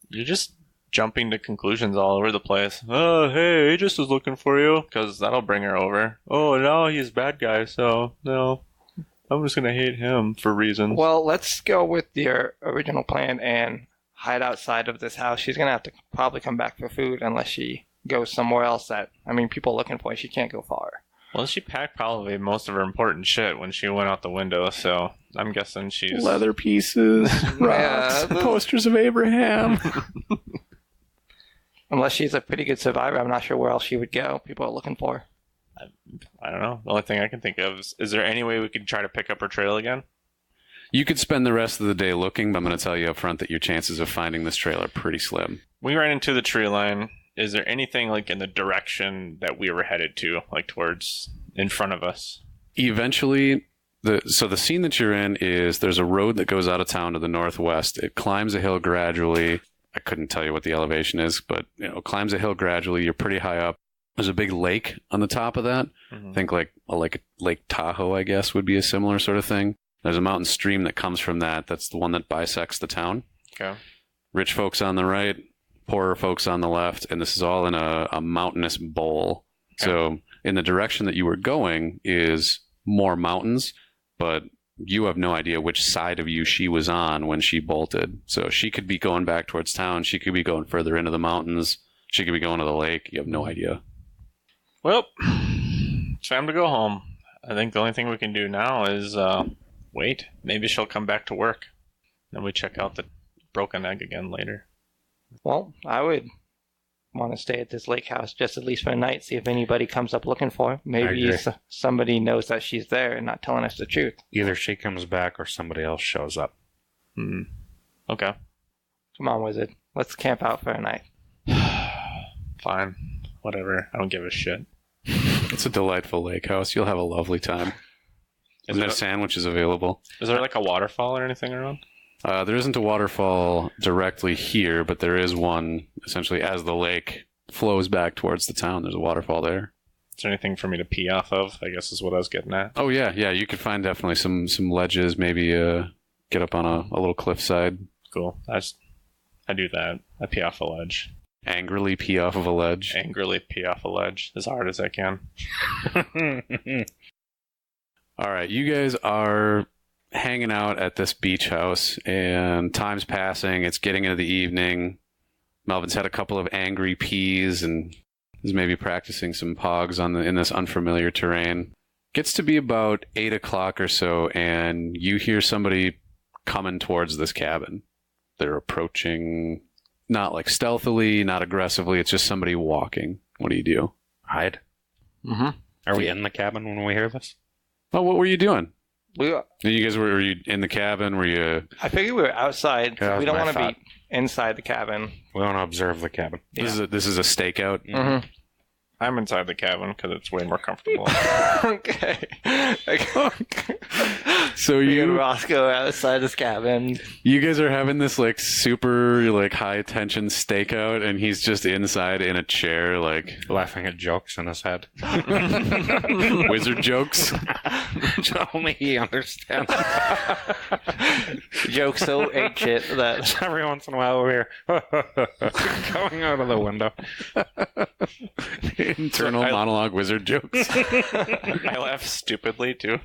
You're just jumping to conclusions all over the place. Oh, hey, Aegis is looking for you. Because that'll bring her over. Oh, no, he's a bad guy, so no. I'm just going to hate him for reasons. Well, let's go with your original plan and hide outside of this house. She's going to have to probably come back for food unless she goes somewhere else people are looking for her. She can't go far. Well, she packed probably most of her important shit when she went out the window, so I'm guessing she's... Leather pieces, rocks, posters of Abraham. Unless she's a pretty good survivor, I'm not sure where else she would go. People are looking for her. I don't know. The only thing I can think of is there any way we could try to pick up her trail again? You could spend the rest of the day looking, but I'm going to tell you up front that your chances of finding this trail are pretty slim. We ran into the tree line. Is there anything like in the direction that we were headed to, like towards in front of us? Eventually, the scene that you're in is there's a road that goes out of town to the northwest. It climbs a hill gradually. I couldn't tell you what the elevation is, but climbs a hill gradually. You're pretty high up. There's a big lake on the top of that. Mm-hmm. Think like Lake Tahoe, I guess, would be a similar sort of thing. There's a mountain stream that comes from that. That's the one that bisects the town. Okay. Rich folks on the right, poorer folks on the left, and this is all in a mountainous bowl. Okay. So in the direction that you were going is more mountains, but you have no idea which side of you she was on when she bolted. So she could be going back towards town. She could be going further into the mountains. She could be going to the lake. You have no idea. Well, it's time to go home. I think the only thing we can do now is wait. Maybe she'll come back to work. Then we check out the broken egg again later. Well, I would want to stay at this lake house just at least for a night, see if anybody comes up looking for her. Maybe somebody knows that she's there and not telling us the truth. Either she comes back or somebody else shows up. Okay. Come on, wizard. Let's camp out for a night. Fine. Whatever. I don't give a shit. It's a delightful lake house. You'll have a lovely time. And there's sandwiches available. Is there like a waterfall or anything around? There isn't a waterfall directly here, but there is one essentially as the lake flows back towards the town. There's a waterfall there. Is there anything for me to pee off of? I guess is what I was getting at. Oh, yeah. You could find definitely some ledges, maybe get up on a little cliffside. Cool. I do that. I pee off a ledge. Angrily pee off of a ledge. Angrily pee off a ledge as hard as I can. All right, you guys are hanging out at this beach house, and time's passing. It's getting into the evening. Melvin's had a couple of angry pees and is maybe practicing some pogs in this unfamiliar terrain. Gets to be about 8 o'clock or so, and you hear somebody coming towards this cabin. They're approaching... Not like stealthily, not aggressively. It's just somebody walking. What do? Hide. Mm-hmm. Are we in the cabin when we hear this? Well, what were you doing? You guys were you in the cabin? Were you? I figured we were outside. Yeah, We that don't was want my to be inside the cabin. We want to observe the cabin. This is a stakeout. Mm-hmm. I'm inside the cabin because it's way more comfortable. Okay. So Me and you Roscoe are outside this cabin. you guys are having this like super like high tension stakeout, and he's just inside in a chair, like Laughing at jokes in his head. wizard jokes. Only he understands. Joke so ancient that Every once in a while we're going out of the window. Internal monologue wizard jokes. I laugh stupidly too.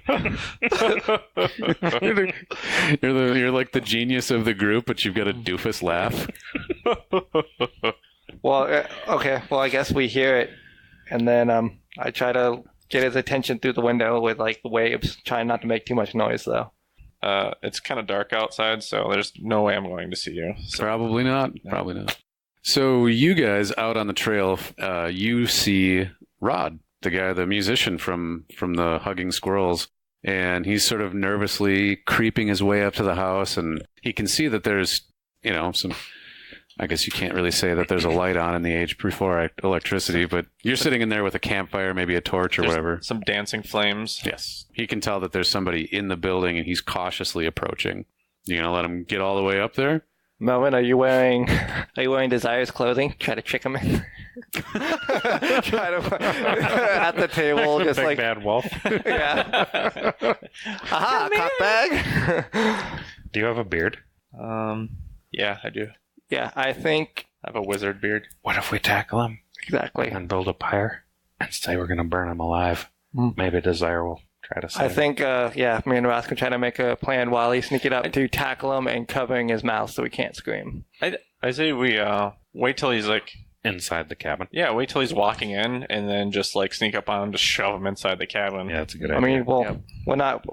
You're like the genius of the group, but you've got a doofus laugh. Well, okay. Well, I guess we hear it, and then I try to get his attention through the window with like the waves, trying not to make too much noise though. It's kind of dark outside, so there's no way I'm going to see you. So Probably not. Probably not. So you guys out on the trail, you see Rod, the musician from the Hugging Squirrels, and he's sort of nervously creeping his way up to the house, and he can see that there's, some. I guess you can't really say that there's a light on in the age before electricity, but you're sitting in there with a campfire, maybe a torch or there's whatever. some dancing flames. Yes, he can tell that there's somebody in the building, and he's cautiously approaching. You gonna let him get all the way up there? Melvin, are you wearing Desire's clothing? Try to trick him in. Try to at the table, just Big like bad wolf. yeah. Aha, cockbag. Do you have a beard? Yeah, I do. Yeah, I think I have a wizard beard. What if we tackle him exactly. and build a pyre and say we're going to burn him alive? Maybe Desire will try to save I think, me and Ross can try to make a plan while he's sneaking up to tackle him and covering his mouth so he can't scream. I say we wait till he's like, inside the cabin. yeah, wait till he's walking in, and then just like sneak up on him, just shove him inside the cabin. Yeah, that's a good I idea. mean,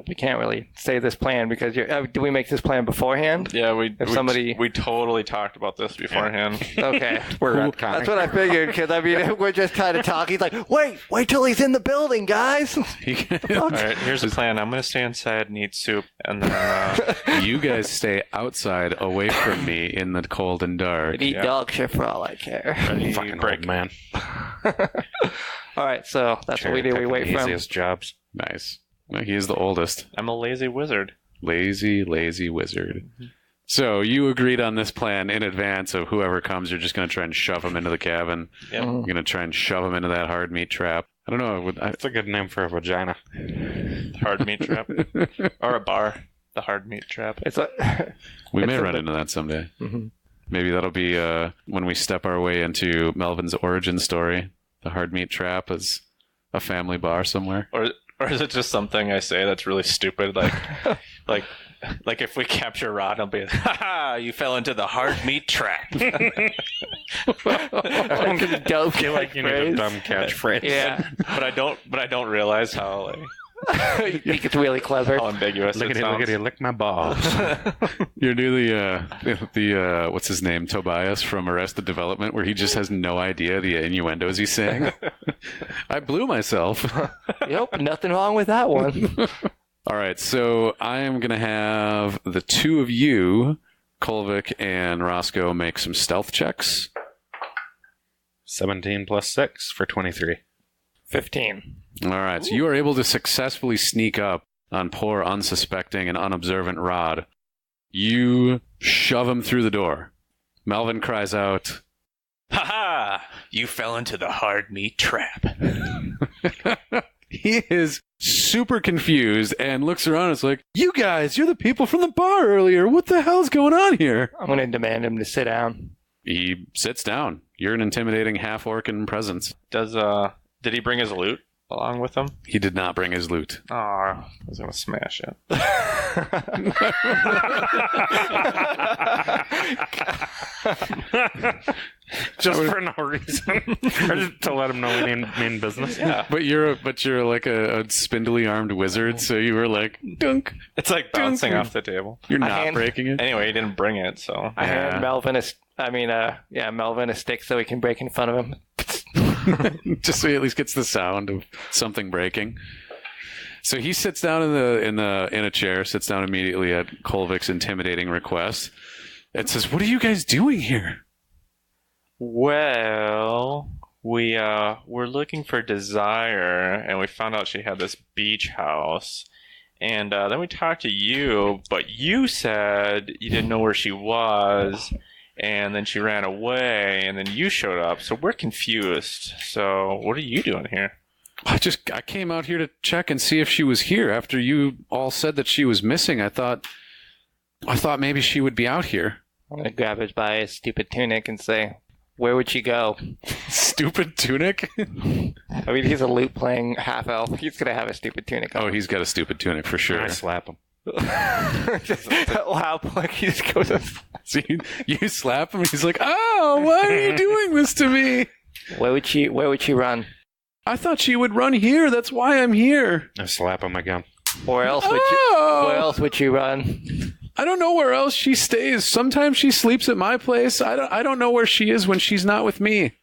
we can't really say this plan because do we make this plan beforehand? Yeah, we totally talked about this beforehand. Okay. We're That's what I figured because we're just trying to talk. He's like, wait till he's in the building, guys. All right, here's the plan. I'm gonna stay inside and eat soup, and then You guys stay outside, away from me, in the cold and dark. We'd eat dog shit for all I care. Fucking break. old man. All right, so that's what we do. We wait for him. Easiest jobs. Nice. Well, he is the oldest. I'm a lazy wizard. Lazy wizard. So you agreed on this plan in advance of whoever comes. You're just going to try and shove him into the cabin. Yep. You're going to try and shove him into that hard meat trap. I don't know. That's a good name for a vagina. Hard meat trap. Or a bar. The hard meat trap. It's like, We may It's run a- into that someday. Mhm. Maybe that'll be when we step our way into Melvin's origin story. The hard meat trap is a family bar somewhere. Or is it just something I say that's really stupid? Like if we capture Rod, I'll be like, ha ha, you fell into the hard meat trap. dope I feel like you need a catchphrase. dumb catchphrase. Yeah, but I don't realize how you think it's really clever. how ambiguous Look it at it, sounds. look at it, lick my balls. You're near the what's his name, Tobias from Arrested Development, where he just has no idea the innuendos he's saying. I blew myself. Yep, nothing wrong with that one. All right, so I am going to have the two of you, Kolvik and Roscoe, make some stealth checks. 17 plus 6 for 23. 15. All right, so you are able to successfully sneak up on poor, unsuspecting, and unobservant Rod. You shove him through the door. Melvin cries out, Ha ha, you fell into the hard meat trap. he is super confused and looks around. It's like, you guys, you're the people from the bar earlier. What the hell's going on here? I'm going to demand him to sit down. He sits down. You're an intimidating half-orcan presence. Did he bring his loot along with him? He did not bring his loot. Oh, I was gonna smash it. Just for no reason. Or just to let him know we mean business. Yeah. But you're like a spindly armed wizard, so you were like, dunk. It's like bouncing off the table. You're I not hand- breaking it. Anyway, he didn't bring it, so I Yeah. hand Melvin Melvin a stick so he can break in front of him. Just so he at least gets the sound of something breaking. So he sits down in a chair, sits down immediately at Kolvik's intimidating request, and says, "What are you guys doing here?" Well, we're looking for Desire, and we found out she had this beach house. And then we talked to you, but you said you didn't know where she was, and then she ran away, and then you showed up. So we're confused. So what are you doing here? I came out here to check and see if she was here. After you all said that she was missing, I thought maybe she would be out here. I'm gonna grab her by his stupid tunic and say, "Where would she go?" Stupid tunic? I mean, he's a lute playing half elf. He's gonna have a stupid tunic on. Oh, he's got a stupid tunic for sure. I slap him. Wow, like he just goes. So you slap him, he's like, "Oh, why are you doing this to me?" Where would she run? I thought she would run here. That's why I'm here. I slap him again. Where else would she run? I don't know where else she stays. Sometimes she sleeps at my place. I don't know where she is when she's not with me.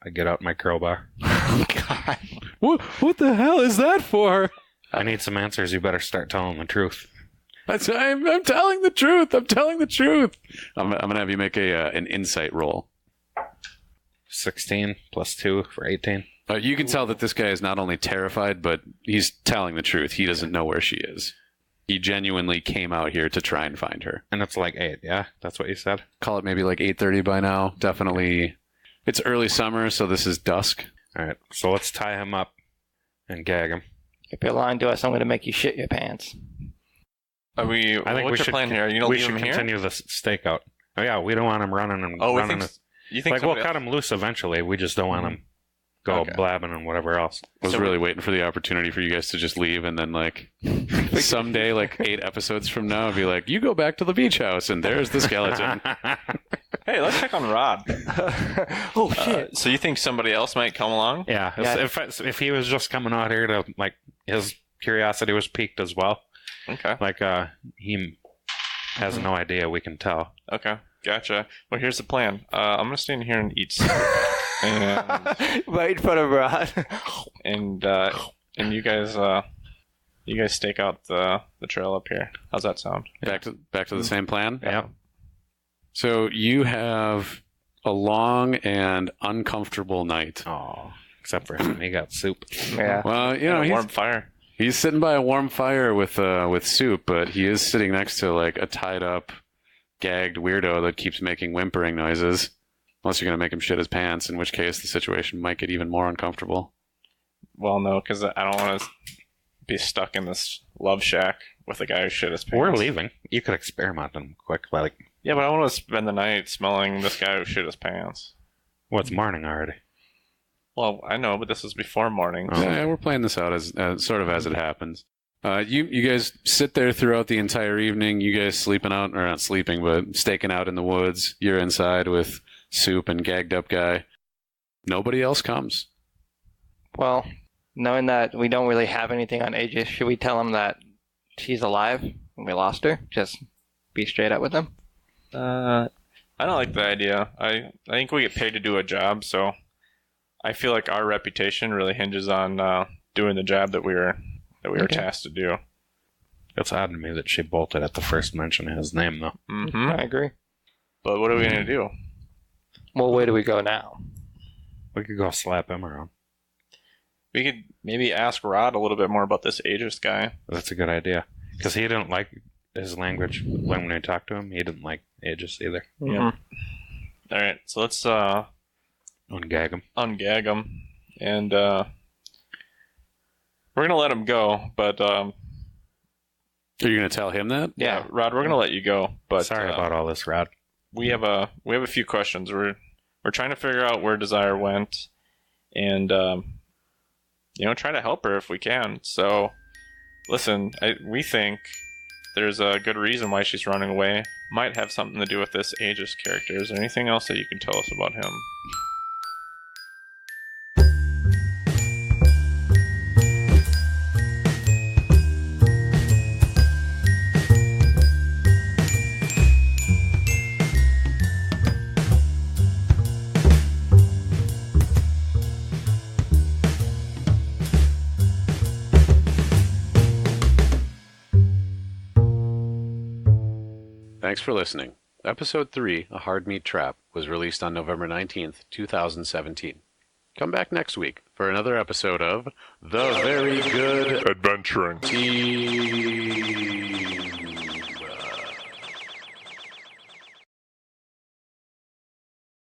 I get out my crowbar. Oh, God. What the hell is that for? I need some answers. You better start telling the truth. I'm telling the truth. I'm telling the truth. I'm gonna have you make an insight roll. 16 plus 2 for 18. You can tell that this guy is not only terrified, but he's telling the truth. He doesn't know where she is. He genuinely came out here to try and find her. And it's like 8, yeah? That's what you said? Call it maybe like 8:30 by now. Definitely. It's early summer, so this is dusk. All right, so let's tie him up and gag him. If you're lying to us, I'm gonna make you shit your pants. Are we? I think what's your plan here? Are you gonna we leave should him here? continue the stakeout. Oh, yeah, we don't want him running and Oh, running. You think Like, we'll somebody cut him loose eventually. We just don't want him go Okay. blabbing and whatever else. I was really waiting for the opportunity for you guys to just leave, and then like someday, like 8 episodes from now, I'll be like, "You go back to the beach house, and there's the skeleton." Hey, let's check on Rod. Oh shit! So you think somebody else might come along? Yeah, Yeah. if he was just coming out here to, like, his curiosity was piqued as well. Okay. Like, he has no idea, we can tell. Okay. Gotcha. Well, here's the plan. I'm gonna stay in here and eat soup. and Right in front of Rod. and you guys stake out the trail up here. How's that sound? Back to the same plan. Yeah. So you have a long and uncomfortable night. Oh, except for him. He got soup. Yeah. Well, you know, And a warm fire. he's sitting by a warm fire with soup, but he is sitting next to like a tied up, gagged weirdo that keeps making whimpering noises. Unless you're going to make him shit his pants, in which case the situation might get even more uncomfortable. Well, no, because I don't want to be stuck in this love shack with a guy who shit his pants. We're leaving. You could experiment on him quick. Like, Yeah, but I want to spend the night smelling this guy who shit his pants. well, it's morning already. Well, I know, but this is before morning. Oh. Yeah, we're playing this out as sort of as it happens. You guys sit there throughout the entire evening. You guys sleeping out, or not sleeping, but staking out in the woods. You're inside with soup and gagged up guy. Nobody else comes. Well, knowing that we don't really have anything on Aegis, should we tell him that she's alive and we lost her? Just be straight up with him. I don't like the idea. I think we get paid to do a job, so I feel like our reputation really hinges on doing the job that we were Okay. tasked to do. It's odd to me that she bolted at the first mention of his name, though. Mm-hmm. I agree. But what are we gonna do? Well, where do we go now? We could go slap him around. We could maybe ask Rod a little bit more about this Aegis guy. That's a good idea. Because he didn't like his language when we talked to him. He didn't like Aegis either. Yeah. All right, so let's Ungag him. ungag him, and we're gonna let him go. But Are you going to tell him that? yeah, Rod, we're gonna let you go. But Sorry about all this, Rod. we have a few questions. We're trying to figure out where Desire went, and try to help her if we can. So, listen, we think there's a good reason why she's running away. Might have something to do with this Aegis character. Is there anything else that you can tell us about him? Thanks for listening. Episode 3, A Hardmeat Trap, was released on November 19th, 2017. Come back next week for another episode of The Very Good Adventuring. Team.